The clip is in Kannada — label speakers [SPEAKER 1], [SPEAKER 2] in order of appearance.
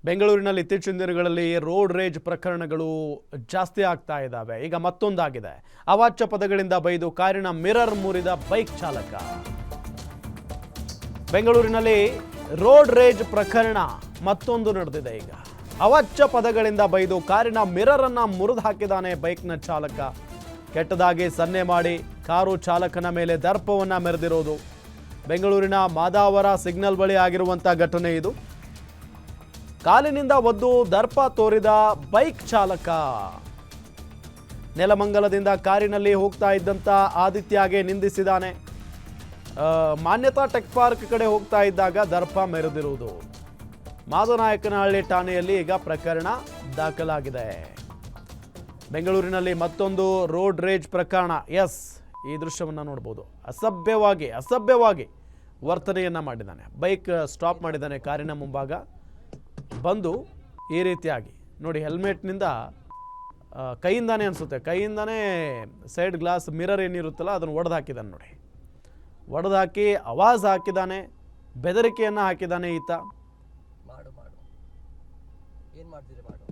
[SPEAKER 1] ಬೆಂಗಳೂರಿನಲ್ಲಿ ಇತ್ತೀಚಿನ ದಿನಗಳಲ್ಲಿ ರೋಡ್ ರೇಜ್ ಪ್ರಕರಣಗಳು ಜಾಸ್ತಿ ಆಗ್ತಾ ಇದ್ದಾವೆ. ಈಗ ಮತ್ತೊಂದಾಗಿದೆ. ಅವಾಚ್ಯ ಪದಗಳಿಂದ ಬೈದು ಕಾರಿನ ಮಿರರ್ ಮುರಿದ ಬೈಕ್ ಚಾಲಕ. ಬೆಂಗಳೂರಿನಲ್ಲಿ ರೋಡ್ ರೇಜ್ ಪ್ರಕರಣ ಮತ್ತೊಂದು ನಡೆದಿದೆ. ಈಗ ಅವಾಚ್ಯ ಪದಗಳಿಂದ ಬೈದು ಕಾರಿನ ಮಿರರ್ ಅನ್ನ ಮುರಿದು ಹಾಕಿದ್ದಾನೆ ಬೈಕ್ನ ಚಾಲಕ. ಕೆಟ್ಟದಾಗಿ ಸನ್ನೆ ಮಾಡಿ ಕಾರು ಚಾಲಕನ ಮೇಲೆ ದರ್ಪವನ್ನ ಮೆರೆದಿರೋದು. ಬೆಂಗಳೂರಿನ ಮಾದಾವರ ಸಿಗ್ನಲ್ ಬಳಿ ಆಗಿರುವಂಥ ಘಟನೆ ಇದು. ಕಾಲಿನಿಂದ ಒದ್ದು ದರ್ಪ ತೋರಿದ ಬೈಕ್ ಚಾಲಕ. ನೆಲಮಂಗಲದಿಂದ ಕಾರಿನಲ್ಲಿ ಹೋಗ್ತಾ ಇದ್ದಂಥ ಆದಿತ್ಯಗೆ ನಿಂದಿಸಿದ್ದಾನೆ. ಮಾನ್ಯತಾ ಟೆಕ್ ಪಾರ್ಕ್ ಕಡೆ ಹೋಗ್ತಾ ಇದ್ದಾಗ ದರ್ಪ ಮೆರೆದಿರುವುದು. ಮಾದನಾಯಕನಹಳ್ಳಿ ಠಾಣೆಯಲ್ಲಿ ಈಗ ಪ್ರಕರಣ ದಾಖಲಾಗಿದೆ. ಬೆಂಗಳೂರಿನಲ್ಲಿ ಮತ್ತೊಂದು ರೋಡ್ ರೇಜ್ ಪ್ರಕರಣ. ಈ ದೃಶ್ಯವನ್ನು ನೋಡ್ಬೋದು. ಅಸಭ್ಯವಾಗಿ ವರ್ತನೆಯನ್ನ ಮಾಡಿದ್ದಾನೆ. ಬೈಕ್ ಸ್ಟಾಪ್ ಮಾಡಿದ್ದಾನೆ ಕಾರಿನ ಮುಂಭಾಗ. ಬಂದು ಈ ರೀತಿಯಾಗಿ ನೋಡಿ, ಹೆಲ್ಮೆಟ್ನಿಂದ ಕೈಯಿಂದಾನೇ ಅನಿಸುತ್ತೆ, ಕೈಯಿಂದಾನೇ ಸೈಡ್ ಗ್ಲಾಸ್ ಮಿರರ್ ಏನಿರುತ್ತಲ್ಲ ಅದನ್ನು ಒಡೆದು ಹಾಕಿದ್ದಾನೆ ನೋಡಿ. ಒಡೆದು ಹಾಕಿ ಆವಾಜ್ ಹಾಕಿದ್ದಾನೆ, ಬೆದರಿಕೆಯನ್ನು ಹಾಕಿದ್ದಾನೆ ಈತ.
[SPEAKER 2] ಮಾಡು ಏನು ಮಾಡ್ತೀರಿ ಮಾಡು.